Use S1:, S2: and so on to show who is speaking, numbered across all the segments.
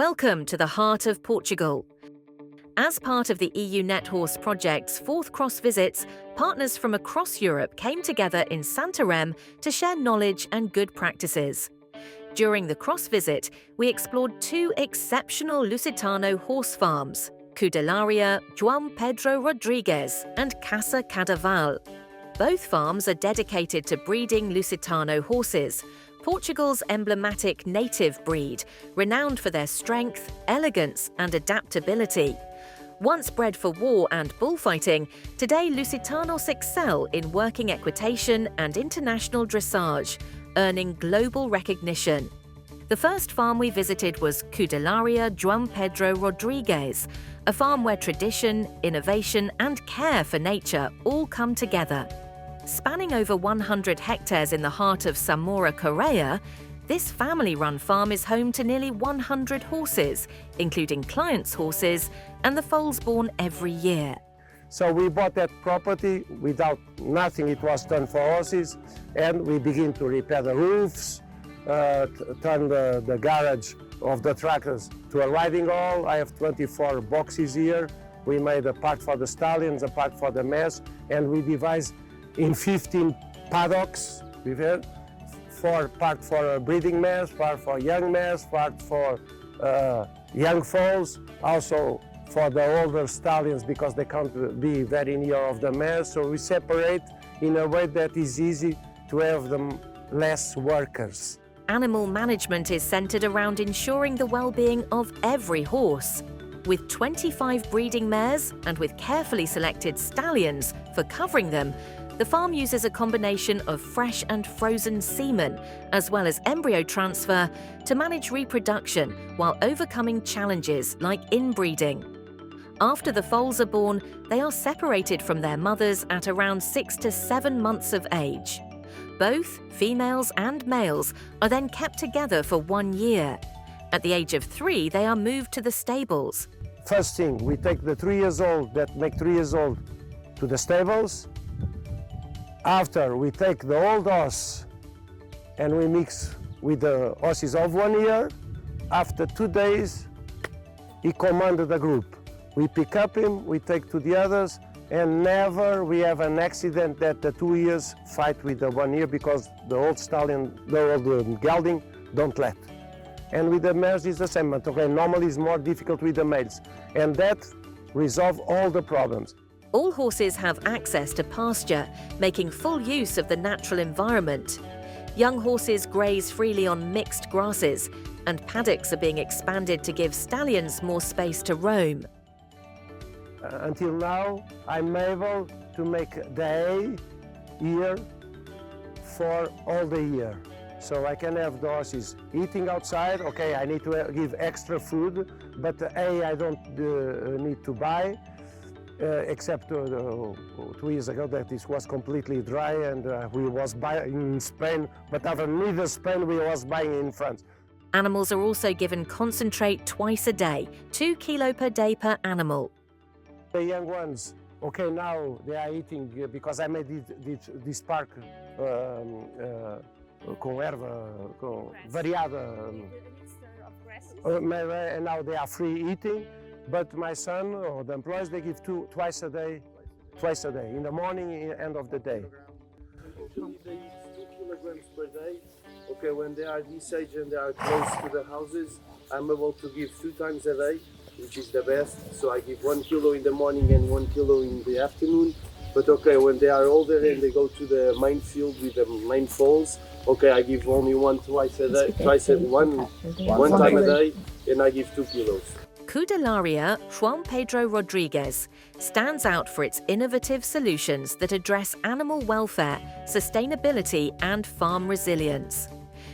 S1: Welcome to the heart of Portugal. As part of the EU Net Horse project's fourth cross visits, partners from across Europe came together in Santarém to share knowledge and good practices. During the cross visit, we explored two exceptional Lusitano horse farms, Cudelaria João Pedro Rodrigues and Casa Cadaval. Both farms are dedicated to breeding Lusitano horses, Portugal's emblematic native breed, renowned for their strength, elegance and adaptability. Once bred for war and bullfighting, today Lusitanos excel in working equitation and international dressage, earning global recognition. The first farm we visited was Cudelaria João Pedro Rodrigues, a farm where tradition, innovation and care for nature all come together. Spanning over 100 hectares in the heart of Samora, Korea, this family-run farm is home to nearly 100 horses, including clients' horses, and the foals born every year.
S2: So we bought that property without nothing. It was done for horses, and we begin to repair the roofs, turn the garage of the tractors to a riding hall. I have 24 boxes here. We made a part for the stallions, a part for the mares, and we devised in 15 paddocks. We've had part for breeding mares, part for young mares, part for young foals, also for the older stallions because they can't be very near of the mares. So we separate in a way that is easy to have them less workers.
S1: Animal management is centered around ensuring the well-being of every horse. With 25 breeding mares and with carefully selected stallions for covering them, the farm uses a combination of fresh and frozen semen, as well as embryo transfer, to manage reproduction while overcoming challenges like inbreeding. After the foals are born, they are separated from their mothers at around 6 to 7 months of age. Both females and males are then kept together for 1 year. At the age of 3, they are moved to the stables.
S2: First thing, we take the 3 years old that make 3 years old to the stables. After, we take the old horse and we mix with the horses of 1 year. After 2 days, he commanded the group. We pick up him, we take to the others, and never we have an accident that the 2 years fight with the 1 year because the old stallion, the old gelding don't let. And with the mares it's the same, but okay, normally it's more difficult with the males. And that resolves all the problems.
S1: All horses have access to pasture, making full use of the natural environment. Young horses graze freely on mixed grasses, and paddocks are being expanded to give stallions more space to roam.
S2: Until now, I'm able to make the hay here for all the year. So I can have the horses eating outside. Okay, I need to give extra food, but the hay I don't need to buy. Except 2 years ago that this was completely dry and we was buying in Spain, but after neither Spain we was buying in France.
S1: Animals are also given concentrate twice a day, 2 kilos per day per animal.
S2: The young ones, okay, now they are eating because I made this park com erva, com variada, and now they are free eating. But my son or the employees, they give twice a day, in the morning, end of the day.
S3: Usually they eat 2 kilograms per day. Okay, when they are this age and they are close to the houses, I'm able to give 2 times a day, which is the best. So I give 1 kilo in the morning and 1 kilo in the afternoon. But okay, when they are older and they go to the main field with the main foals, okay, I give only one time a day, and I give 2 kilos.
S1: Cudelaria João Pedro Rodrigues stands out for its innovative solutions that address animal welfare, sustainability and farm resilience.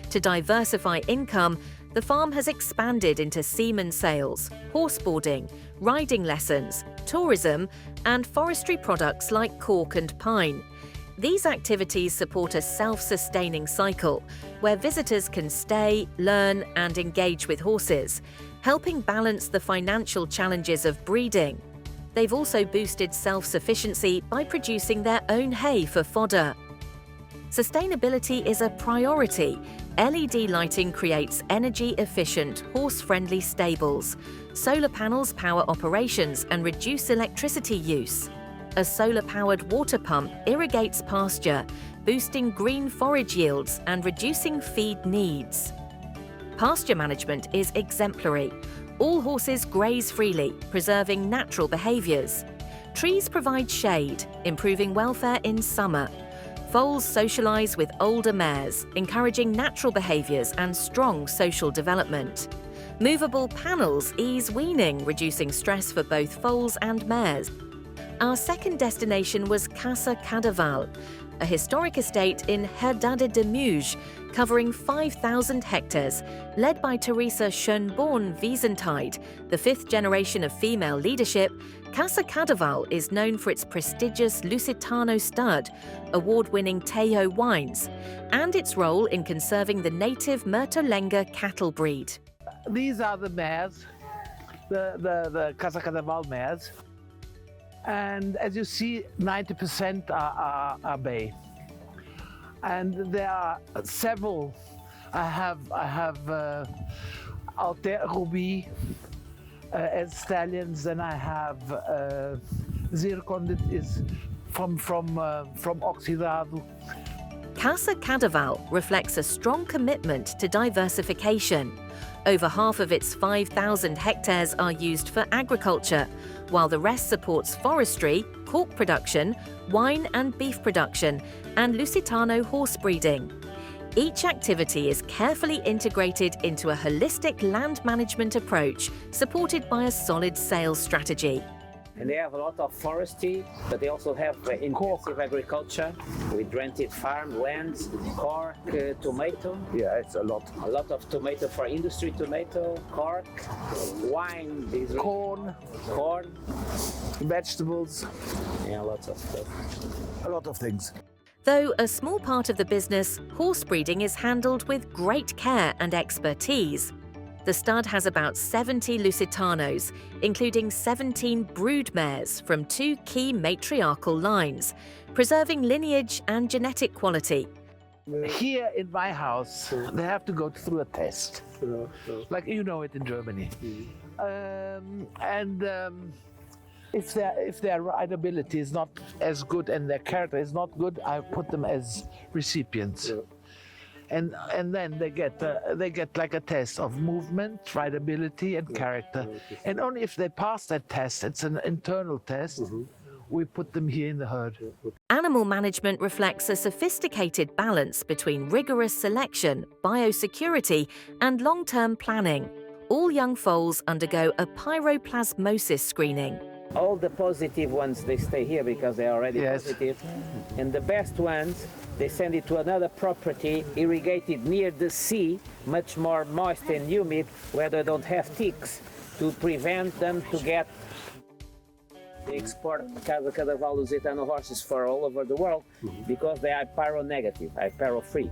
S1: To diversify income, the farm has expanded into semen sales, horseboarding, riding lessons, tourism and forestry products like cork and pine. These activities support a self-sustaining cycle where visitors can stay, learn and engage with horses, helping balance the financial challenges of breeding. They've also boosted self-sufficiency by producing their own hay for fodder. Sustainability is a priority. LED lighting creates energy-efficient, horse-friendly stables. Solar panels power operations and reduce electricity use. A solar-powered water pump irrigates pasture, boosting green forage yields and reducing feed needs. Pasture management is exemplary. All horses graze freely, preserving natural behaviours. Trees provide shade, improving welfare in summer. Foals socialise with older mares, encouraging natural behaviours and strong social development. Movable panels ease weaning, reducing stress for both foals and mares. Our second destination was Casa Cadaval, a historic estate in Herdade de Muge, covering 5,000 hectares, led by Teresa Schönborn-Wiesentide, the fifth generation of female leadership. Casa Cadaval is known for its prestigious Lusitano stud, award-winning Tejo wines, and its role in conserving the native Murtolenga cattle breed.
S4: These are the mares, the Casa Cadaval mares. And as you see, 90% are bay. And there are several. I have Alter Ruby as stallions, and I have Zircon that is from Oxidado.
S1: Casa Cadaval reflects a strong commitment to diversification. Over half of its 5,000 hectares are used for agriculture, while the rest supports forestry, cork production, wine and beef production, and Lusitano horse breeding. Each activity is carefully integrated into a holistic land management approach, supported by a solid sales strategy.
S5: And they have a lot of forestry, but they also have intensive agriculture with rented farm lands, cork, tomato.
S2: Yeah, it's a lot.
S5: A lot of tomato for industry tomato, cork, wine,
S4: Corn, vegetables,
S5: yeah, lots of stuff.
S4: a lot of things.
S1: Though a small part of the business, horse breeding is handled with great care and expertise. The stud has about 70 Lusitanos, including 17 brood mares from 2 key matriarchal lines, preserving lineage and genetic quality.
S4: Here in my house, they have to go through a test, like you know it in Germany. If their rideability is not as good and their character is not good, I put them as recipients. And then they get like a test of movement, rideability, and character. And only if they pass that test, it's an internal test, we put them here in the herd.
S1: Animal management reflects a sophisticated balance between rigorous selection, biosecurity, and long-term planning. All young foals undergo a pyroplasmosis screening.
S5: All the positive ones, they stay here because they're already positive. And the best ones, they send it to another property, irrigated near the sea, much more moist and humid, where they don't have ticks, to prevent them to get. They export Casa Cadaval Lusitano horses for all over the world because they are pyro-negative, pyro-free.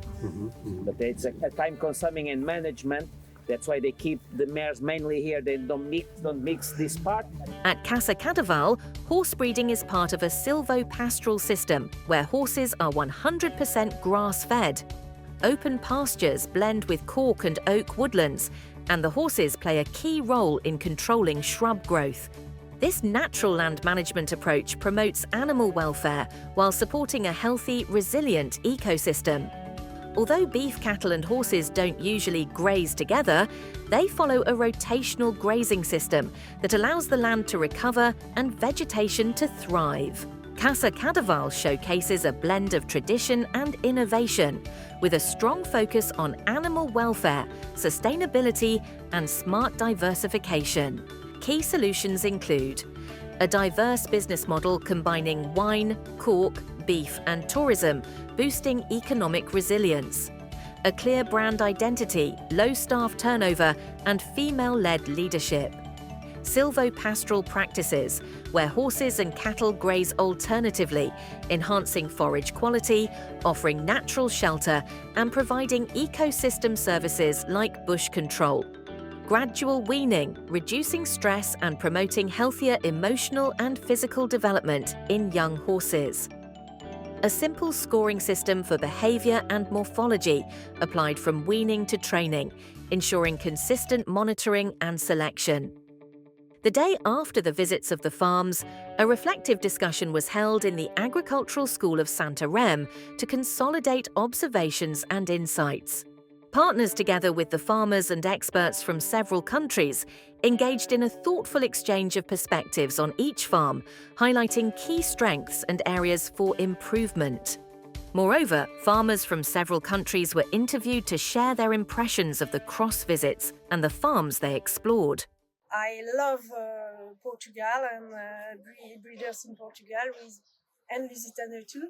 S5: But it's a time-consuming and management. That's why they keep the mares mainly here. They don't mix this part.
S1: At Casa Cadaval, horse breeding is part of a silvopastoral system where horses are 100% grass-fed. Open pastures blend with cork and oak woodlands, and the horses play a key role in controlling shrub growth. This natural land management approach promotes animal welfare while supporting a healthy, resilient ecosystem. Although beef cattle and horses don't usually graze together, they follow a rotational grazing system that allows the land to recover and vegetation to thrive. Casa Cadaval showcases a blend of tradition and innovation, with a strong focus on animal welfare, sustainability, and smart diversification. Key solutions include a diverse business model combining wine, cork, beef, and tourism, boosting economic resilience. A clear brand identity, low staff turnover, and female-led leadership. Silvopastoral practices, where horses and cattle graze alternatively, enhancing forage quality, offering natural shelter, and providing ecosystem services like bush control. Gradual weaning, reducing stress and promoting healthier emotional and physical development in young horses. a simple scoring system for behaviour and morphology applied from weaning to training, ensuring consistent monitoring and selection. The day after the visits of the farms, a reflective discussion was held in the Agricultural School of Santarém to consolidate observations and insights. Partners, together with the farmers and experts from several countries, engaged in a thoughtful exchange of perspectives on each farm, highlighting key strengths and areas for improvement. Moreover, farmers from several countries were interviewed to share their impressions of the cross visits and the farms they explored.
S6: I love Portugal and breeders in Portugal and Lusitano too.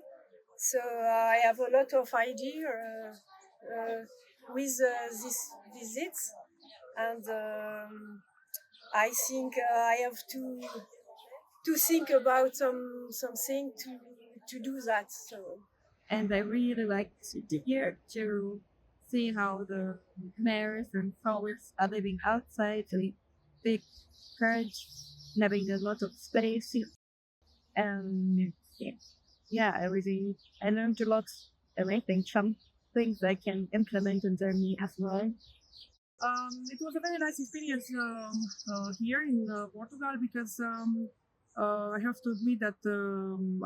S6: So I have a lot of idea with these visits, and I think I have to think about something to do that. So.
S7: And I really like here to see how the mares and farmers are living outside. Big courage, having a lot of space, and I learned a lot, and I think some things I can implement in Germany as well.
S8: It was a very nice experience here in Portugal because I have to admit that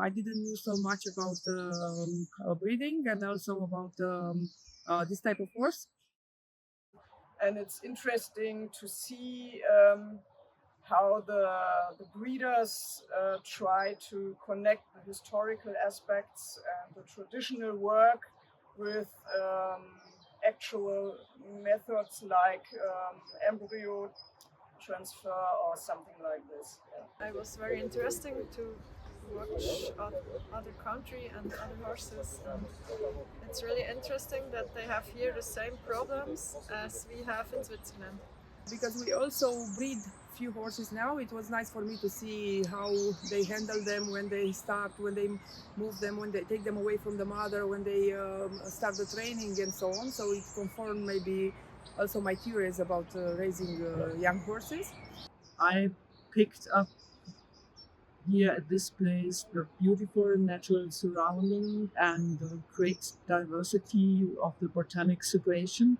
S8: I didn't know so much about breeding and also about this type of horse. And it's interesting to see how the breeders try to connect the historical aspects and the traditional work with actual methods like embryo transfer or something like this.
S9: It was very interesting to watch other country and other horses, and it's really interesting that they have here the same problems as we have in Switzerland.
S8: Because we also breed few horses now, it was nice for me to see how they handle them when they start, when they move them, when they take them away from the mother, when they start the training and so on. So it confirmed maybe also my theories about raising young horses.
S10: I picked up here at this place the beautiful natural surrounding and the great diversity of the botanic situation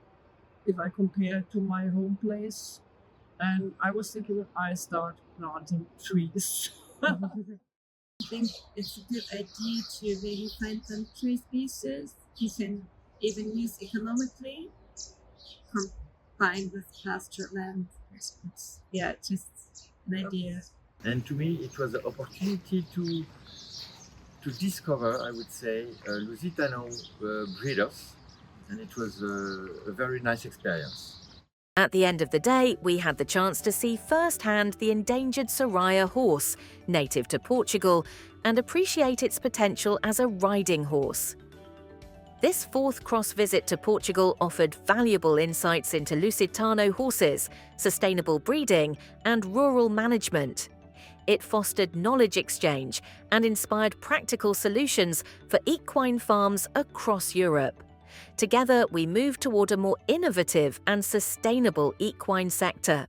S10: if I compare to my home place. And I was thinking I start planting trees.
S7: I think it's a good idea to really find some tree species you can even use economically combined with pasture land. It's just an idea.
S11: And to me, it was the opportunity to discover, I would say, Lusitano breeders, and it was a very nice experience.
S1: At the end of the day, we had the chance to see firsthand the endangered Soraya horse, native to Portugal, and appreciate its potential as a riding horse. This fourth cross visit to Portugal offered valuable insights into Lusitano horses, sustainable breeding, and rural management. It fostered knowledge exchange and inspired practical solutions for equine farms across Europe. Together, we move toward a more innovative and sustainable equine sector.